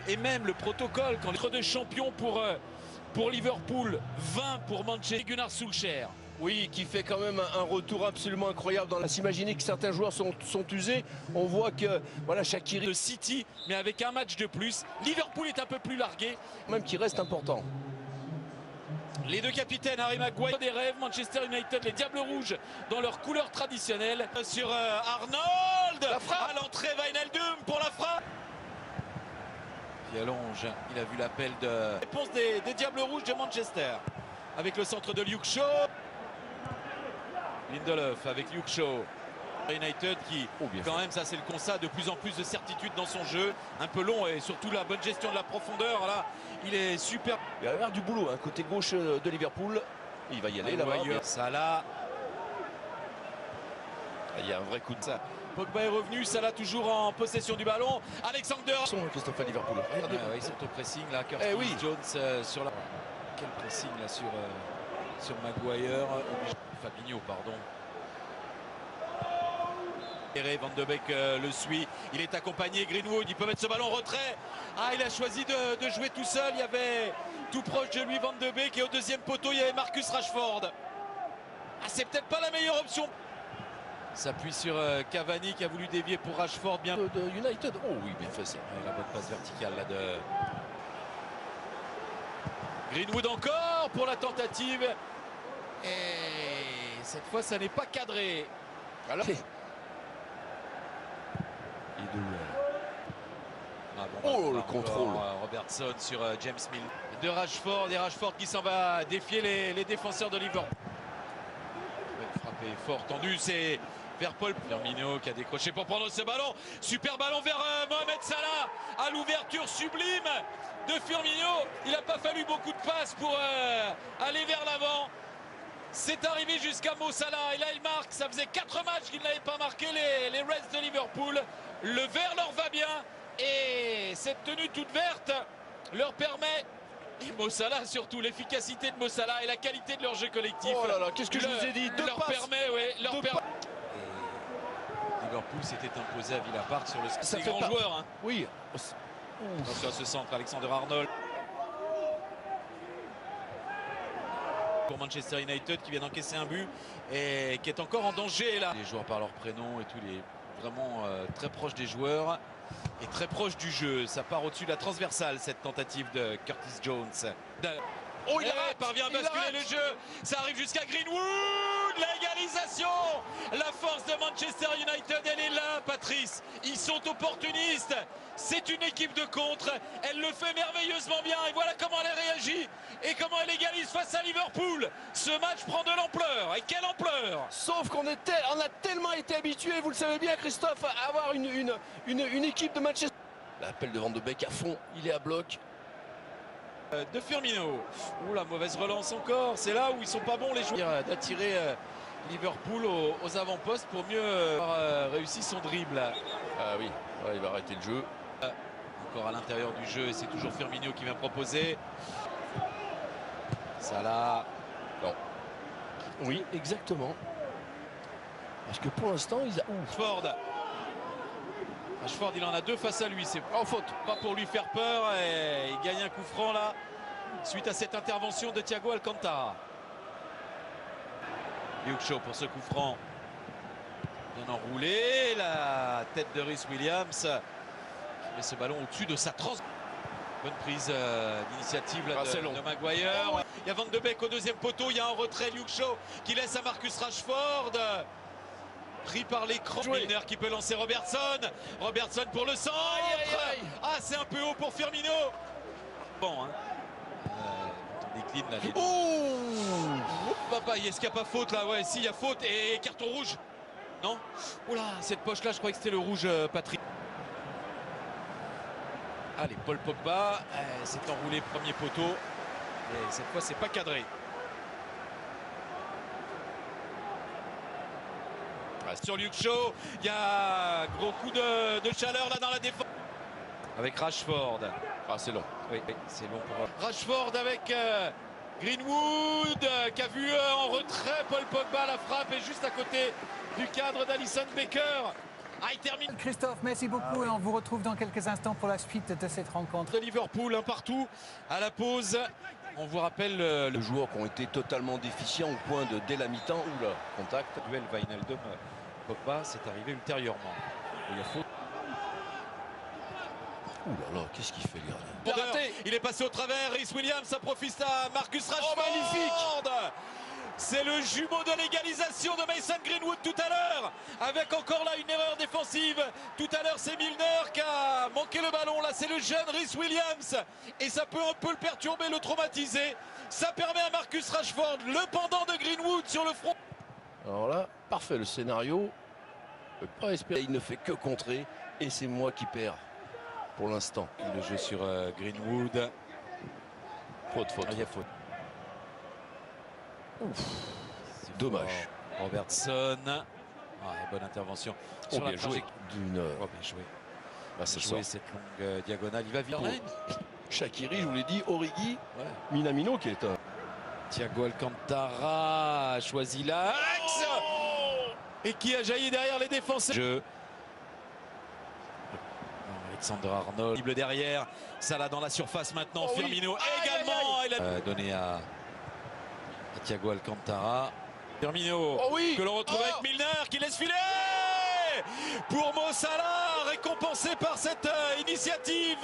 et même le protocole quand les deux champions pour Liverpool, 20 pour Manchester, Gunnar Solskjaer. Oui, qui fait quand même un retour absolument incroyable. Dans la s'imaginer que certains joueurs sont usés. On voit que voilà, Shaqiri de City, mais avec un match de plus. Liverpool est un peu plus largué, même qui reste important. Les deux capitaines, Harry Maguire des rêves, Manchester United, les Diables Rouges dans leur couleur traditionnelle. Sur Arnold, à l'entrée, Wijnaldum pour la frappe. Allonge, il a vu l'appel de réponse des Diables Rouges de Manchester. Avec le centre de Luke Shaw. Lindelof avec Luke Shaw. United qui, quand même, ça c'est le constat, de plus en plus de certitude dans son jeu. Un peu long et surtout la bonne gestion de la profondeur. Là, il est super. Il va y avoir du boulot, hein, côté gauche de Liverpool. Il va y aller là-bas. Salah. Il y a un vrai coup de ça. Pogba est revenu, Salah toujours en possession du ballon. Alexander. Christophe à Liverpool. Ils sont au pressing là. Curtis Jones sur la. Quel pressing là sur Maguire. Fabinho, pardon. Van de Beek le suit, il est accompagné, Greenwood, il peut mettre ce ballon en retrait. Ah, il a choisi de jouer tout seul, il y avait tout proche de lui Van de Beek et au deuxième poteau il y avait Marcus Rashford. Ah, c'est peut-être pas la meilleure option. S'appuie sur Cavani qui a voulu dévier pour Rashford, bien de United. Oh oui, bien fait ça. La bonne passe verticale là de Greenwood encore pour la tentative. Et cette fois ça n'est pas cadré. Alors... Oh, le contrôle. Robertson sur James Mill. De Rashford, et Rashford qui s'en va défier les défenseurs de Liverpool. Frappé fort, tendu, c'est vers Paul Firmino qui a décroché pour prendre ce ballon. Super ballon vers Mohamed Salah à l'ouverture sublime de Firmino. Il n'a pas fallu beaucoup de passes pour aller vers l'avant. C'est arrivé jusqu'à Mo Salah et là il marque. Ça faisait 4 matchs qu'il n'avait pas marqué les Reds de Liverpool. Le vert leur va bien et cette tenue toute verte leur permet, et Mo Salah surtout, l'efficacité de Mo Salah et la qualité de leur jeu collectif. Oh là là, qu'est-ce que je vous ai dit, leur permet, Liverpool s'était imposé à Villa Park sur le ça grand joueur. Hein. Oui. Attention à ce centre, Alexander Arnold. Pour Manchester United qui vient d'encaisser un but et qui est encore en danger là. Les joueurs par leur prénom et tout, les vraiment très proche des joueurs et très proche du jeu. Ça part au-dessus de la transversale cette tentative de Curtis Jones. Oh, il parvient à basculer le jeu. Ça arrive jusqu'à Greenwood. L'égalisation. La force de Manchester United, elle est là, Patrice. Ils sont opportunistes. C'est une équipe de contre. Elle le fait merveilleusement bien. Et voilà comment elle réagit. Et comment elle égalise face à Liverpool. Ce match prend de l'ampleur. Et quelle ampleur! Sauf qu'on a tellement été habitués, vous le savez bien, Christophe, à avoir une équipe de Manchester. L'appel de Van de Beek à fond. Il est à bloc. De Firmino. Ouh, la mauvaise relance encore. C'est là où ils sont pas bons les joueurs. D'attirer Liverpool aux avant-postes pour mieux avoir réussi son dribble. Ah oui, il va arrêter le jeu. Encore à l'intérieur du jeu et c'est toujours Firmino qui vient proposer. Salah. Non. Oui, exactement. Parce que pour l'instant, ils Rashford, il en a 2 face à lui. C'est en faute. Pas pour lui faire peur. Et il gagne un coup franc là. Suite à cette intervention de Thiago Alcantara. Luke Shaw pour ce coup franc. Bien enroulé. La tête de Rhys Williams. Qui met ce ballon au-dessus de sa trans. Bonne prise d'initiative de Maguire. Il y a Van de Beek au deuxième poteau. Il y a un retrait, Luke Shaw qui laisse à Marcus Rashford. Pris par l'écran. Milner qui peut lancer Robertson. Robertson pour le centre. Ah, c'est un peu haut pour Firmino. Bon, hein. On décline là. Papa, est-ce qu'il n'y a pas faute là? Ouais, si, il y a faute et carton rouge. Non? Oula, cette poche là, je croyais que c'était le rouge, Patrick. Allez, Paul Pogba s'est enroulé premier poteau. Et cette fois, c'est pas cadré. Sur Luke Shaw, il y a un gros coup de chaleur là dans la défense. Avec Rashford. Ah, c'est long. Oui, c'est long pour Rashford avec Greenwood qui a vu en retrait Paul Pogba. La frappe est juste à côté du cadre d'Alisson Becker. Ah, il termine. Christophe, merci beaucoup et on vous retrouve dans quelques instants pour la suite de cette rencontre. De Liverpool, un partout à la pause. On vous rappelle Les joueurs qui ont été totalement déficients au point de, dès la mi-temps, oula, contact. duel Wijnaldum Pogba, c'est arrivé ultérieurement. Il y a faute. Ouh là là, qu'est-ce qu'il fait, le gardien? Il est passé au travers, Rhys Williams, ça profite à Marcus Rashford. Oh, magnifique! C'est le jumeau de l'égalisation de Mason Greenwood tout à l'heure, avec encore là une erreur défensive. Tout à l'heure, c'est Milner qui a manqué le ballon. Là, c'est le jeune Rhys Williams. Et ça peut un peu le perturber, le traumatiser. Ça permet à Marcus Rashford, le pendant de Greenwood sur le front. Alors là, parfait le scénario. Je ne peux pas espérer. Il ne fait que contrer. Et c'est moi qui perds pour l'instant. Le jeu sur Greenwood. Faute. Ah, il y a faute. Dommage. Robertson. Bonne intervention. Oh, bien joué. Bien joué. Bah, ça Jouer sort. cette longue diagonale. Il va vite. Shaqiri, je vous l'ai dit, Origi, Ouais. Minamino qui est un... Thiago Alcantara a choisi l'axe et qui a jailli derrière les défenseurs. Jeu. Alexander Arnold cible derrière. Salah dans la surface maintenant. Oh, Firmino oui. également. Il a donné à Thiago Alcantara. Firmino Oh oui. que l'on retrouve avec Milner qui laisse filer pour Mo Salah, récompensé par cette initiative.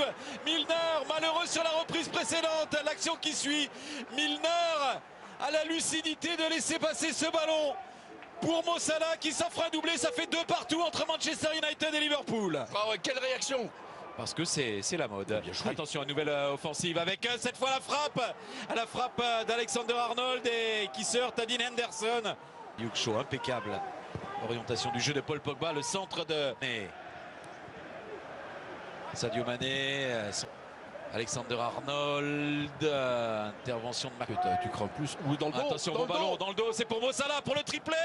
Milner malheureux sur la reprise précédente. L'action qui suit. Milner a la lucidité de laisser passer ce ballon pour Mo Salah qui s'offre un doublé. Ça fait 2 partout entre Manchester United et Liverpool. Ah ouais, quelle réaction! Parce que c'est la mode. Bien joué. Attention, une nouvelle offensive avec cette fois la frappe d'Alexander Arnold et qui se heurte à Dean Henderson. Luke Shaw, impeccable. Orientation du jeu de Paul Pogba, le centre de Sadio Mané. Alexander Arnold, intervention de Marc. Tu crains plus. Ou dans le dos. Attention, bon ballon dans le dos, c'est pour Mo Salah pour le triplé.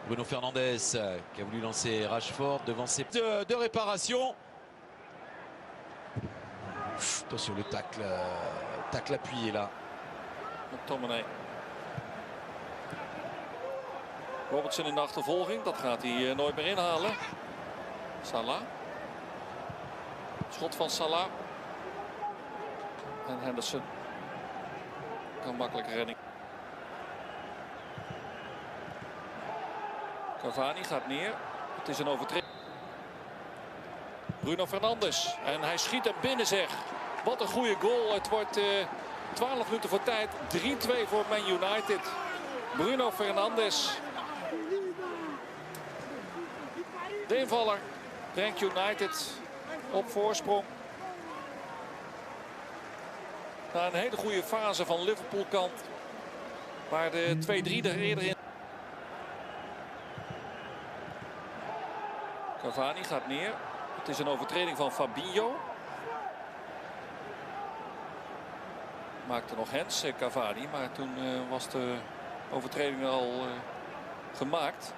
Bruno Fernandes qui a voulu lancer Rashford devant ses de réparation. Attention le tacle appuyé là. McTominay. Robertson in de achtervolging, dat gaat hij nooit meer inhalen. Salah. Schot van Salah. En Henderson. Kan makkelijk redding. Cavani gaat neer. Het is een overtreding. Bruno Fernandes. En hij schiet hem binnen, zeg. Wat een goede goal. Het wordt 12 minuten voor tijd. 3-2 voor Man United. Bruno Fernandes. De invaller brengt United op voorsprong. Na een hele goede fase van Liverpool kant. Waar de 2-3 er eerder in. Cavani gaat neer. Het is een overtreding van Fabinho. Maakte nog hands, Cavani. Maar toen was de overtreding al gemaakt.